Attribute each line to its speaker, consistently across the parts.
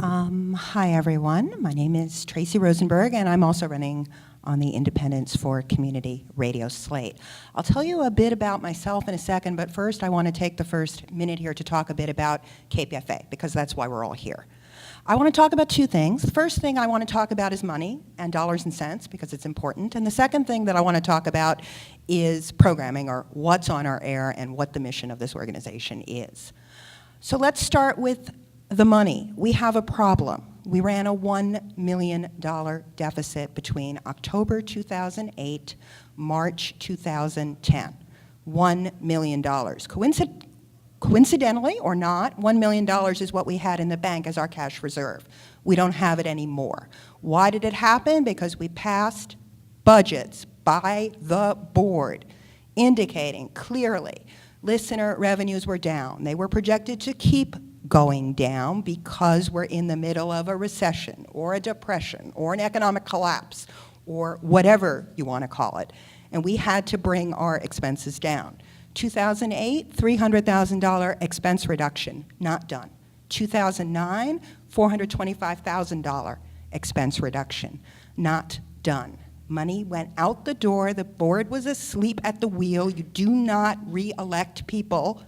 Speaker 1: Hi, everyone. My name is Tracy Rosenberg, and I'm also running on the Independence for Community radio slate. I'll tell you a bit about myself in a second, but first I want to take the first minute here to talk a bit about KPFA, because that's why we're all here. I want to talk about two things. The first thing I want to talk about is money and dollars and cents, because it's important. And the second thing that I want to talk about is programming, or what's on our air and what the mission of this organization is. So let's start with the money. We have a problem. We ran a $1 million deficit between October 2008, March 2010. $1 million. Coincidentally or not, $1 million is what we had in the bank as our cash reserve. We don't have it anymore. Why did it happen? Because we passed budgets by the board indicating clearly listener revenues were down. They were projected to keep going down because we're in the middle of a recession or a depression or an economic collapse or whatever you want to call it. And we had to bring our expenses down. 2008, $300,000 expense reduction, not done. 2009, $425,000 expense reduction, not done. Money went out the door. The board was asleep at the wheel. You do not re-elect people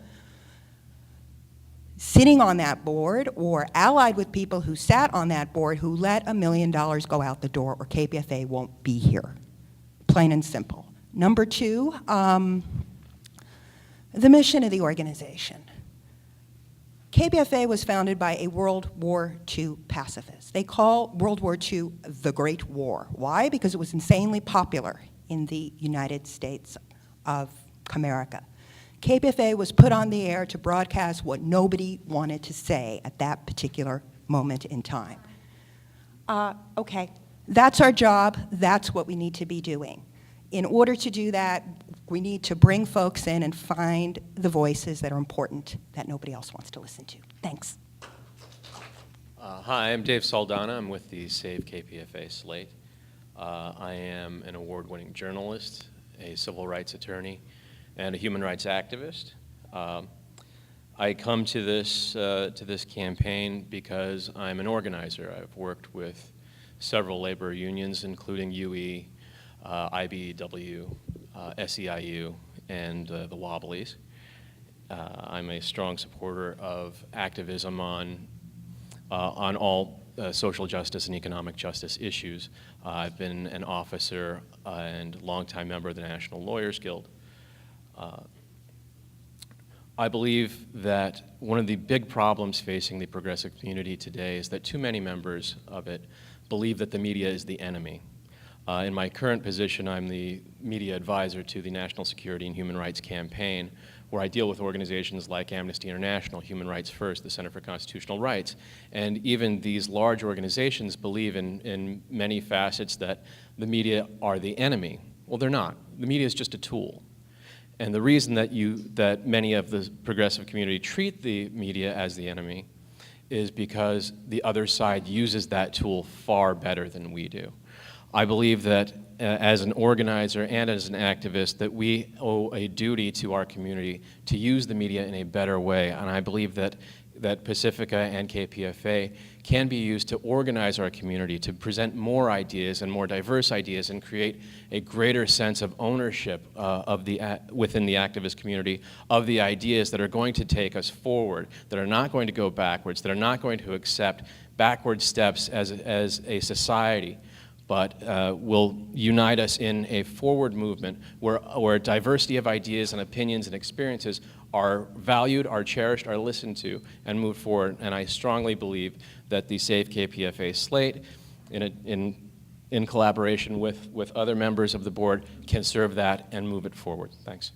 Speaker 1: sitting on that board or allied with people who sat on that board who let $1 million go out the door, or KPFA won't be here. Plain and simple. Number two, the mission of the organization. KPFA was founded by a World War II pacifist. They call World War II the Great War. Why? Because it was insanely popular in the United States of America. KPFA was put on the air to broadcast what nobody wanted to say at that particular moment in time. Okay, that's our job. That's what we need to be doing. In order to do that, we need to bring folks in and find the voices that are important that nobody else wants to listen to. Thanks.
Speaker 2: Hi, I'm Dave Saldana. I'm with the Save KPFA slate. I am an award-winning journalist, a civil rights attorney, and a human rights activist. I come to this campaign because I'm an organizer. I've worked with several labor unions, including UE, IBEW, SEIU, and the Wobblies. I'm a strong supporter of activism on all social justice and economic justice issues. I've been an officer and longtime member of the National Lawyers Guild. I believe that one of the big problems facing the progressive community today is that too many members of it believe that the media is the enemy. In my current position, I'm the media advisor to the National Security and Human Rights Campaign, where I deal with organizations like Amnesty International, Human Rights First, the Center for Constitutional Rights. And even these large organizations believe in many facets that the media are the enemy. Well, they're not. The media is just a tool. And the reason that many of the progressive community treat the media as the enemy is because the other side uses that tool far better than we do. I believe that as an organizer and as an activist that we owe a duty to our community to use the media in a better way, and I believe that Pacifica and KPFA can be used to organize our community, to present more ideas and more diverse ideas and create a greater sense of ownership within the activist community of the ideas that are going to take us forward, that are not going to go backwards, that are not going to accept backward steps as a society, but will unite us in a forward movement where diversity of ideas and opinions and experiences are valued, are cherished, are listened to, and moved forward. And I strongly believe that the Save KPFA slate, in collaboration with other members of the board, can serve that and move it forward. Thanks.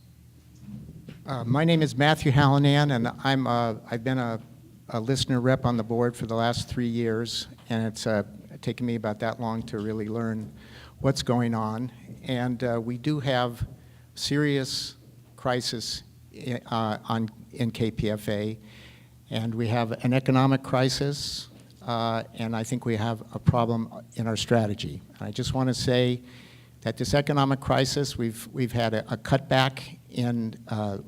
Speaker 3: My name is Matthew Hallinan, and I've been a listener rep on the board for the last 3 years, and it's taken me about that long to really learn what's going on. And we do have serious crisis in KPFA, and we have an economic crisis, and I think we have a problem in our strategy. And I just want to say that this economic crisis, we've had a cutback in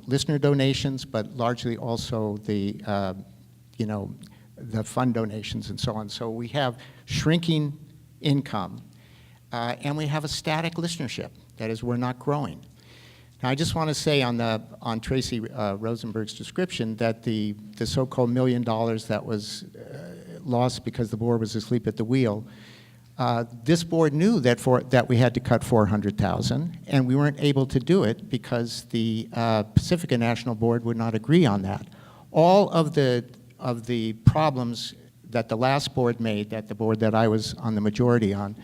Speaker 3: listener donations, but largely also the the fund donations and so on. So we have shrinking income, and we have a static listenership. That is, we're not growing. Now, I just want to say on Tracy Rosenberg's description that the so-called $1 million that was lost because the board was asleep at the wheel, this board knew that we had to cut $400,000, and we weren't able to do it because the Pacifica National Board would not agree on that. All of the problems that the last board made, that the board that I was on the majority on,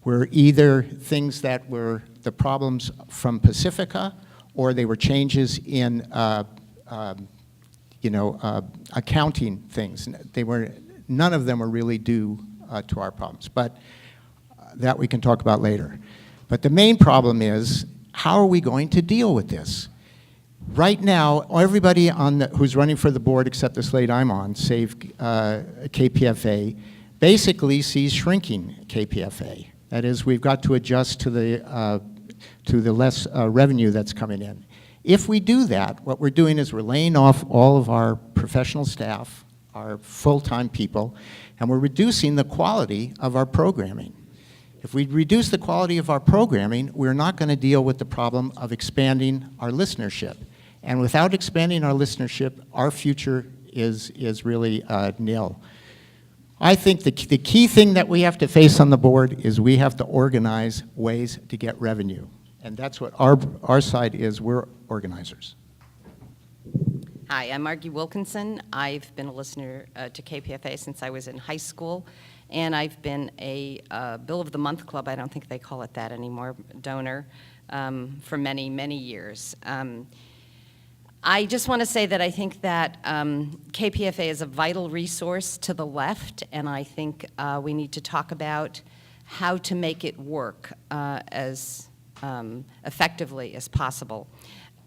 Speaker 3: were either things that were the problems from Pacifica, or they were changes in accounting things. None of them were really due to our problems, but that we can talk about later. But the main problem is, how are we going to deal with this? Right now, everybody who's running for the board except the slate I'm on, save KPFA, basically sees shrinking KPFA. That is, we've got to adjust to the less revenue that's coming in. If we do that, what we're doing is we're laying off all of our professional staff, our full-time people, and we're reducing the quality of our programming. If we reduce the quality of our programming, we're not going to deal with the problem of expanding our listenership. And without expanding our listenership, our future is really nil. I think the key thing that we have to face on the board is we have to organize ways to get revenue. And that's what our side is. We're organizers.
Speaker 4: Hi, I'm Margie Wilkinson. I've been a listener to KPFA since I was in high school, and I've been a Bill of the Month Club, I don't think they call it that anymore, donor for many, many years. I just want to say that I think that KPFA is a vital resource to the left, and I think we need to talk about how to make it work as effectively as possible.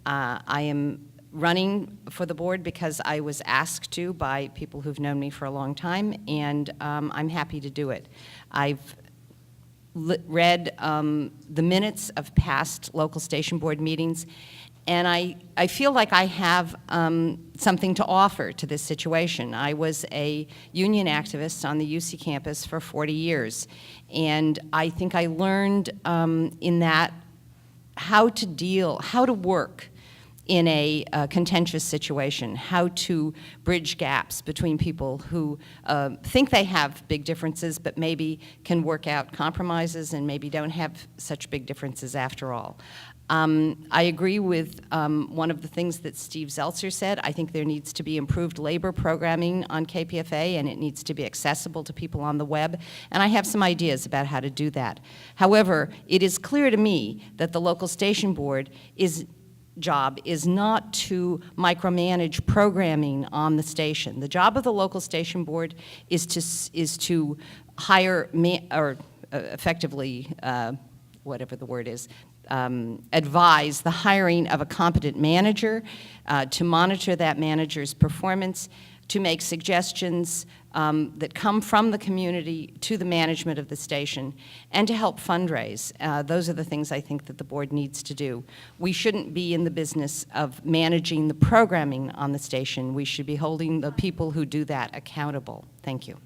Speaker 4: I am running for the board because I was asked to by people who've known me for a long time, and I'm happy to do it. I've read the minutes of past local station board meetings, and I feel like I have something to offer to this situation. I was a union activist on the UC campus for 40 years, and I think I learned in that how to work in a contentious situation, how to bridge gaps between people who think they have big differences but maybe can work out compromises and maybe don't have such big differences after all. I agree with one of the things that Steve Zeltzer said. I think there needs to be improved labor programming on KPFA, and it needs to be accessible to people on the web, and I have some ideas about how to do that. However, it is clear to me that the local station board job is not to micromanage programming on the station. The job of the local station board is to hire, effectively, whatever the word is, advise the hiring of a competent manager, to monitor that manager's performance, to make suggestions that come from the community to the management of the station, and to help fundraise. Those are the things I think that the board needs to do. We shouldn't be in the business of managing the programming on the station. We should be holding the people who do that accountable. Thank you.